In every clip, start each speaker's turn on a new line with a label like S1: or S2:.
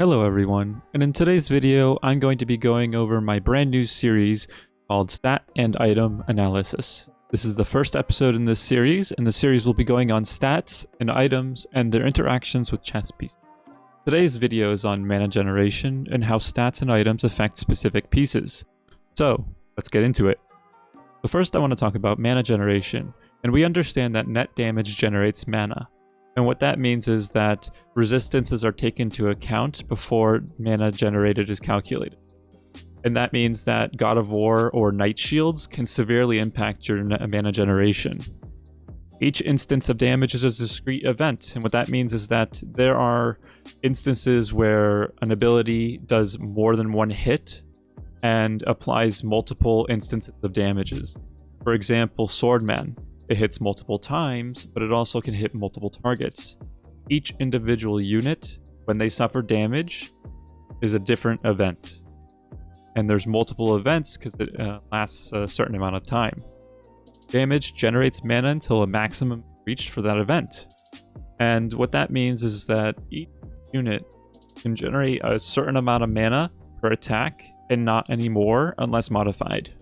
S1: Hello everyone, and in today's video I'm going to be going over my brand new series called Stat and Item Analysis. This is the first episode in this series, and the series will be going on stats and items and their interactions with chess pieces. Today's video is on mana generation and how stats and items affect specific pieces. So, let's get into it. So first I want to talk about mana generation, and we understand that net damage generates mana. And what that means is that resistances are taken into account before mana generated is calculated. And that means that God of War or Knight Shields can severely impact your mana generation. Each instance of damage is a discrete event, and what that means is that there are instances where an ability does more than one hit and applies multiple instances of damages. For example, Swordman. It hits multiple times, but it also can hit multiple targets. Each individual unit, when they suffer damage, is a different event. And there's multiple events because it lasts a certain amount of time. Damage generates mana until a maximum is reached for that event. And what that means is that each unit can generate a certain amount of mana per attack and not any more unless modified.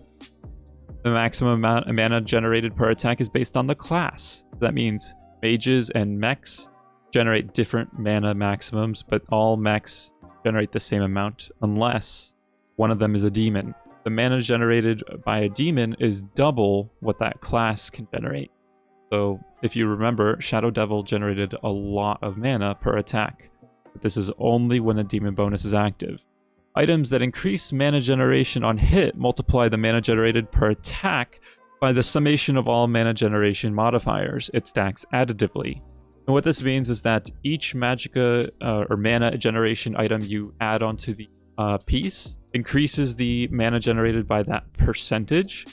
S1: The maximum amount of mana generated per attack is based on the class. That means mages and mechs generate different mana maximums, but all mechs generate the same amount unless one of them is a demon. The mana generated by a demon is double what that class can generate. So if you remember, Shadow Devil generated a lot of mana per attack, but this is only when the demon bonus is active. Items that increase mana generation on hit multiply the mana generated per attack by the summation of all mana generation modifiers. It stacks additively. And what this means is that each magicka or mana generation item you add onto the piece increases the mana generated by that percentage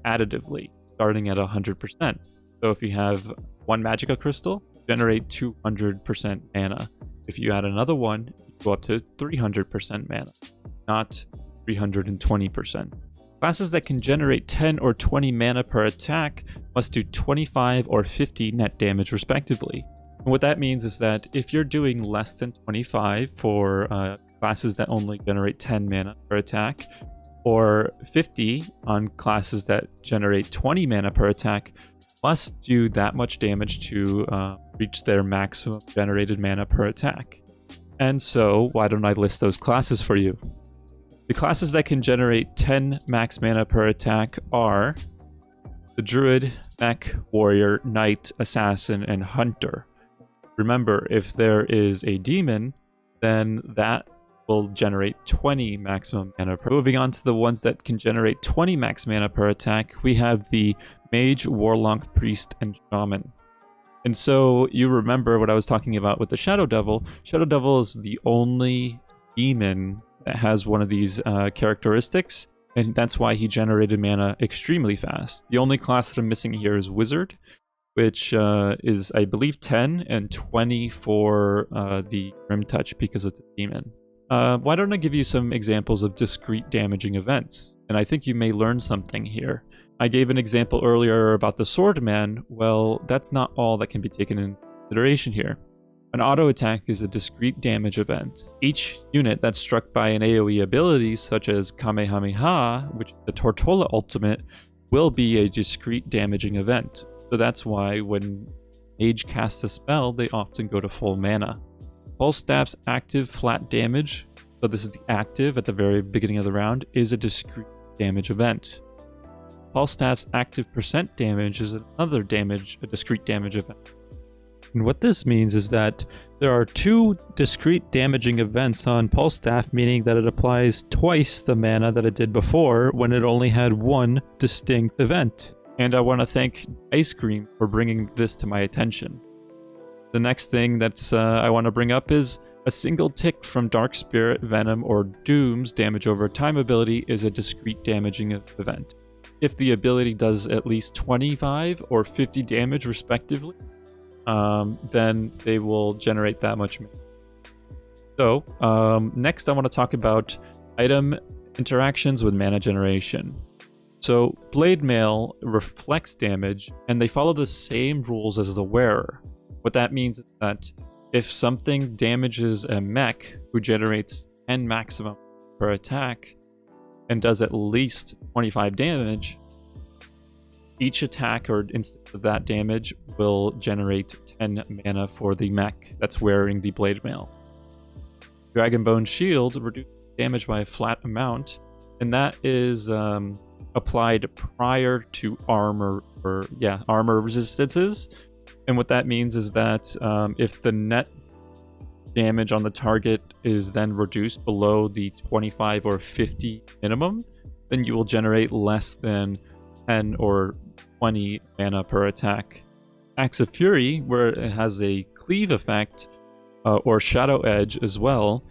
S1: additively, starting at 100%. So if you have one magicka crystal, generate 200% mana. If you add another one, go up to 300% mana, not 320%. Classes that can generate 10 or 20 mana per attack must do 25 or 50 net damage respectively. And what that means is that if you're doing less than 25 for classes that only generate 10 mana per attack, or 50 on classes that generate 20 mana per attack, must do that much damage to reach their maximum generated mana per attack. And so, why don't I list those classes for you? The classes that can generate 10 max mana per attack are the Druid, Mech, Warrior, Knight, Assassin, and Hunter. Remember, if there is a demon, then that will generate 20 maximum mana per. Moving on to the ones that can generate 20 max mana per attack, we have the Mage, Warlock, Priest, and Shaman. And so you remember what I was talking about with the Shadow Devil. Shadow Devil is the only demon that has one of these characteristics, and that's why he generated mana extremely fast. The only class that I'm missing here is Wizard, which is, I believe, 10 and 20 for the Grim Touch because it's a demon. Why don't I give you some examples of discrete damaging events? And I think you may learn something here. I gave an example earlier about the Swordman. Well, that's not all that can be taken into consideration here. An auto attack is a discrete damage event. Each unit that's struck by an AoE ability, such as Kamehameha, which is the Tortola ultimate, will be a discrete damaging event. So that's why when Mage casts a spell, they often go to full mana. Pulse Staff's active flat damage, so this is the active at the very beginning of the round, is a discrete damage event. Pulse Staff's active percent damage is another a discrete damage event. And what this means is that there are two discrete damaging events on Pulse Staff, meaning that it applies twice the mana that it did before when it only had one distinct event. And I want to thank Ice Cream for bringing this to my attention. The next thing that's I want to bring up is a single tick from Dark Spirit, Venom, or Doom's damage over time ability is a discrete damaging event. If the ability does at least 25 or 50 damage respectively, then they will generate that much mana. So, next I want to talk about item interactions with mana generation. So, Blade Mail reflects damage, and they follow the same rules as the wearer. What that means is that if something damages a mech who generates 10 maximum per attack and does at least 25 damage, each attack or instance of that damage will generate 10 mana for the mech that's wearing the blade mail. Dragonbone Shield reduces damage by a flat amount, and that is applied prior to armor resistances. And what that means is that if the net damage on the target is then reduced below the 25 or 50 minimum, then you will generate less than 10 or 20 mana per attack. Axe of Fury, where it has a cleave effect or Shadow Edge as well,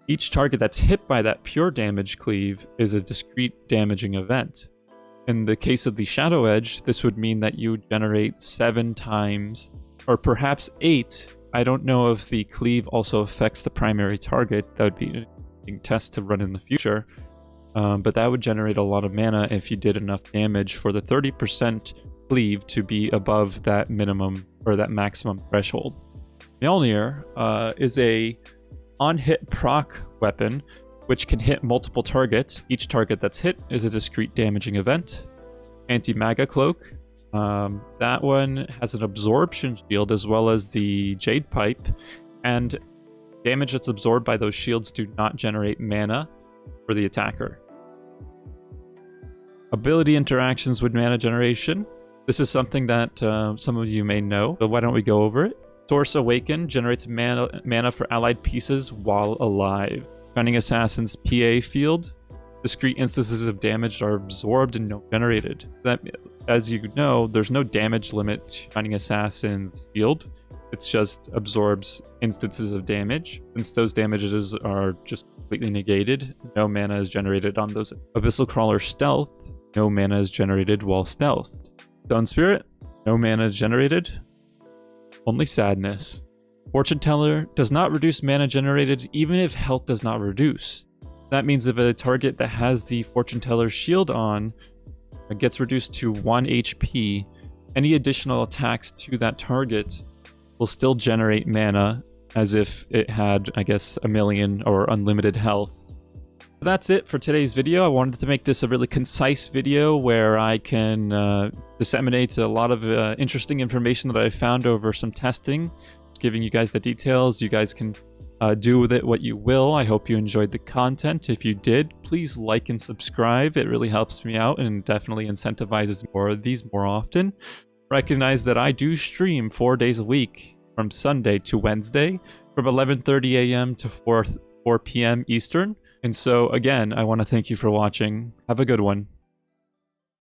S1: each target that's hit by that pure damage cleave is a discrete damaging event. In the case of the Shadow Edge, this would mean that you generate 7 times, or perhaps 8. I don't know if the cleave also affects the primary target. That would be an interesting test to run in the future. But that would generate a lot of mana if you did enough damage for the 30% cleave to be above that minimum or that maximum threshold. Mjolnir is a on-hit proc weapon which can hit multiple targets. Each target that's hit is a discrete damaging event. Anti-Maga Cloak. That one has an absorption shield as well as the Jade Pipe, and damage that's absorbed by those shields do not generate mana for the attacker. Ability interactions with mana generation. This is something that some of you may know, but why don't we go over it? Source Awaken generates mana for allied pieces while alive. Shining Assassin's PA field. Discrete instances of damage are absorbed and no generated. That, as you know, there's no damage limit to Shining Assassin's field. It just absorbs instances of damage. Since those damages are just completely negated, no mana is generated on those. Abyssal Crawler Stealth. No mana is generated while stealthed. Stone Spirit. No mana is generated. Only Sadness. Fortune Teller does not reduce mana generated even if health does not reduce. That means if a target that has the Fortune Teller shield on gets reduced to 1 HP, any additional attacks to that target will still generate mana as if it had, I guess, 1,000,000 or unlimited health. So that's it for today's video. I wanted to make this a really concise video where I can disseminate a lot of interesting information that I found over some testing, giving you guys the details. You guys can do with it what you will. I hope you enjoyed the content. If you did, please like and subscribe. It really helps me out and definitely incentivizes more of these more often. Recognize that I do stream 4 days a week from Sunday to Wednesday from 11:30 a.m. to 4 p.m. Eastern. And so again, I want to thank you for watching. Have a good one.